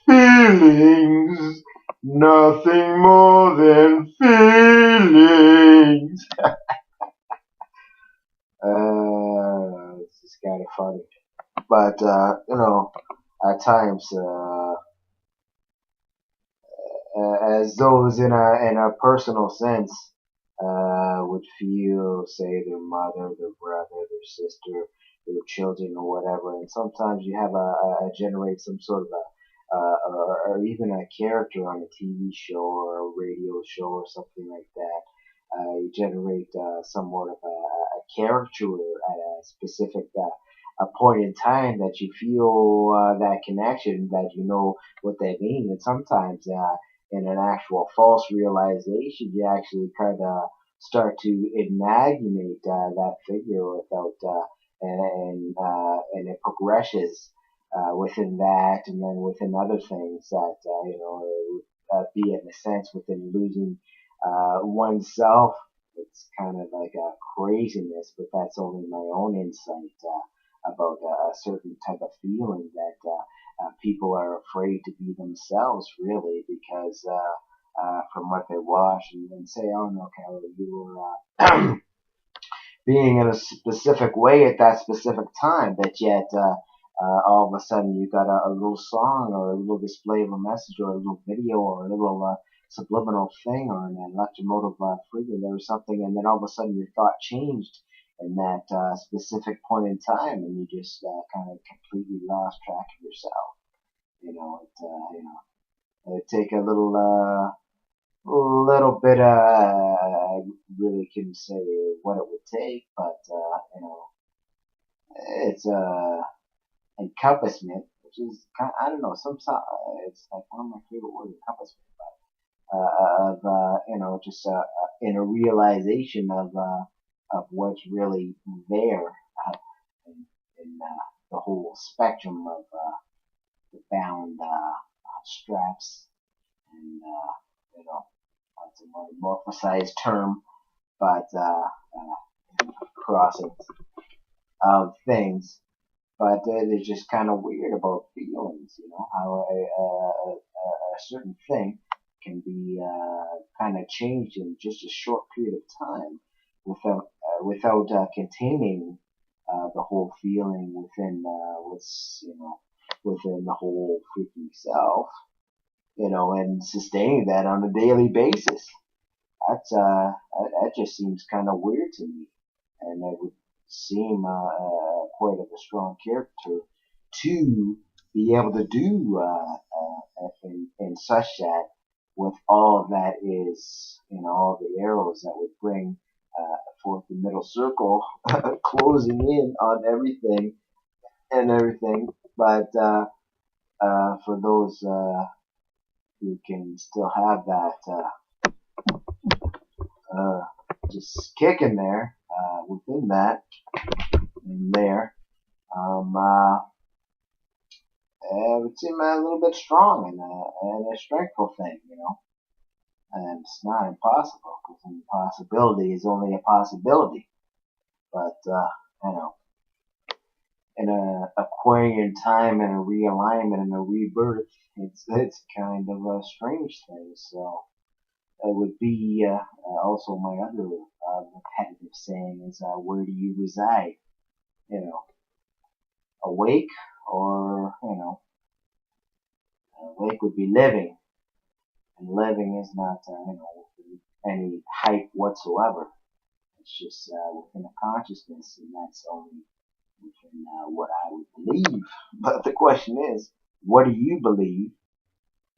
Feelings, nothing more than feelings. This is kind of funny, but at times, as those in a personal sense would feel, say, their mother, their brother, their sister, their children, or whatever, and sometimes you have a generate some sort of or even a character on a TV show or a radio show or something like that. You generate somewhat of a character at a specific a point in time that you feel that connection, that you know what they mean, and sometimes in an actual false realization, you actually kind of start to imaginate that figure without and it progresses within that, and then within other things that it would be in a sense within losing oneself. It's kind of like a craziness, but that's only my own insight about a certain type of feeling that people are afraid to be themselves, really, because from what they watch and say, oh no, Kelly, you were being in a specific way at that specific time, but yet all of a sudden you got a little song or a little display of a message or a little video or a little subliminal thing or an electromotive frequency or something, and then all of a sudden your thought changed in that specific point in time, and you just kind of completely lost track of yourself. It take a little bit. I really couldn't say what it would take, but it's encompassment, which is kind. I don't know. Sometimes it's like one of my favorite words, encompassment. Of just in a realization of what's really there in the whole spectrum of the bound straps and it's a more morphosized term, but crossings of things. But it's just kind of weird about feelings, how a certain thing can be kind of changed in just a short period of time without containing the whole feeling within what's within the whole freaking self, and sustaining that on a daily basis. That just seems kind of weird to me, and it would seem quite of a strong character to be able to do in such that with all that is, all the arrows that would bring forth the middle circle, closing in on everything and everything. But for those who can still have that just kicking there within that and there, it would seem a little bit strong and a strengthful thing, And it's not impossible because impossibility is only a possibility. But in a Aquarian time and a realignment and a rebirth, it's kind of a strange thing. So it would be also my other repetitive saying is, where do you reside? You know, awake or awake would be living, and living is not any hype whatsoever. It's just within a consciousness, and that's only within what I would believe. But the question is, what do you believe,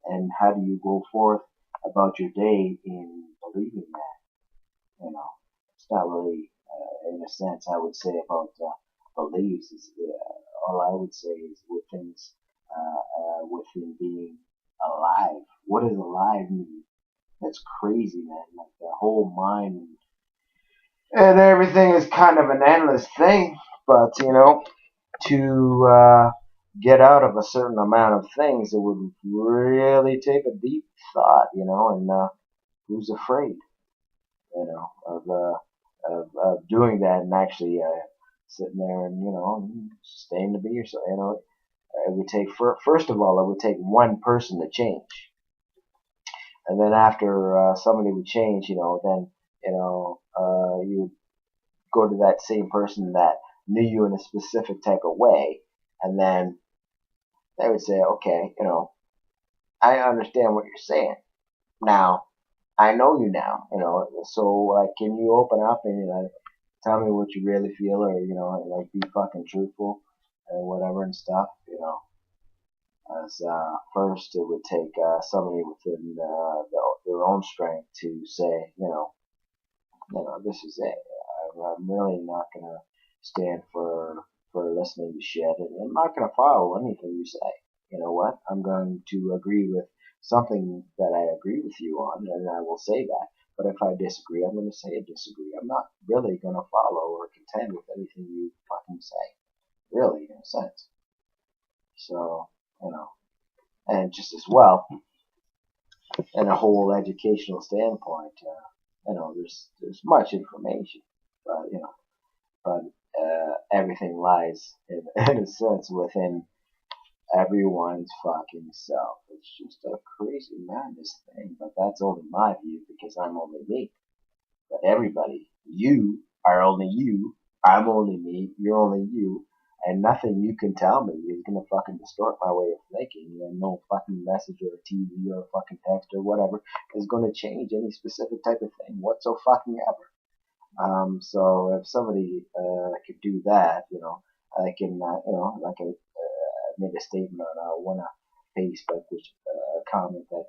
and how do you go forth about your day in believing that? It's not really, in a sense, I would say about beliefs. All I would say is within being alive. What does alive mean? That's crazy, man. Like the whole mind and everything is kind of an endless thing. But to get out of a certain amount of things, it would really take a deep thought, and who's afraid, of doing that and actually sitting there and staying to be yourself, it would take first of all, it would take one person to change, and then after somebody would change, then you would go to that same person that knew you in a specific type of way, and then they would say, okay, I understand what you're saying. Now, I know you now, so like, can you open up and tell me what you really feel, or like, be fucking truthful and whatever and stuff, As first, it would take somebody within their own strength to say, this is it. I'm really not gonna stand for listening to shit, and I'm not gonna follow anything you say. You know what? I'm going to agree with something that I agree with you on, and I will say that. But if I disagree, I'm going to say I disagree. I'm not really going to follow or contend with anything you fucking say, really, in a sense. So, and just as well, in a whole educational standpoint, there's much information, but everything lies in a sense within everyone's fucking self. It's just a crazy madness thing, but that's only my view because I'm only me. But everybody, you are only you, I'm only me, you're only you, and nothing you can tell me is gonna fucking distort my way of thinking, and no fucking message or a TV or a fucking text or whatever is gonna change any specific type of thing whatsoever. So if somebody could do that, I can, like I made a statement on one Facebook, which comment that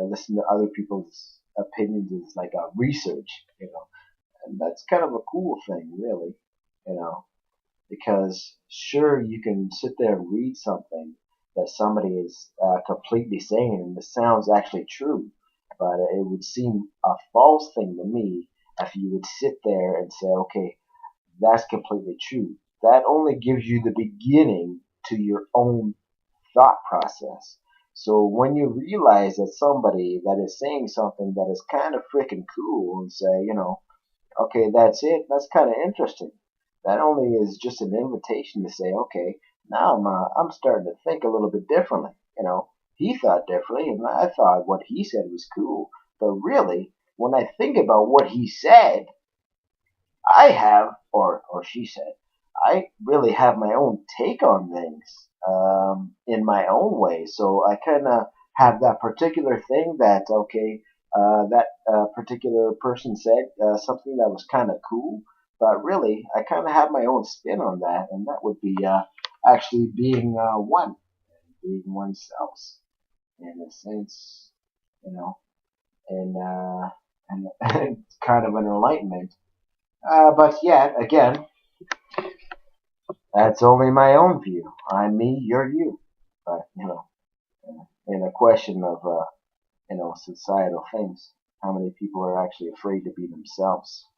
listen to other people's opinions is like a research, and that's kind of a cool thing, really, you know, because sure you can sit there and read something that somebody is completely saying and it sounds actually true, but it would seem a false thing to me if you would sit there and say, okay, that's completely true. That only gives you the beginning to your own thought process. So when you realize that somebody that is saying something that is kind of freaking cool and say, okay, that's it, that's kind of interesting. That only is just an invitation to say, okay, now I'm starting to think a little bit differently. He thought differently, and I thought what he said was cool. But really, when I think about what he said, I have, or she said, I really have my own take on things in my own way. So I kind of have that particular thing that, okay, that particular person said something that was kind of cool, but really, I kind of have my own spin on that, and that would be actually being one, being oneself in a sense, you know, and kind of an enlightenment. But yet, again, that's only my own view. I'm me, you're you. But, in a question of, societal things, how many people are actually afraid to be themselves?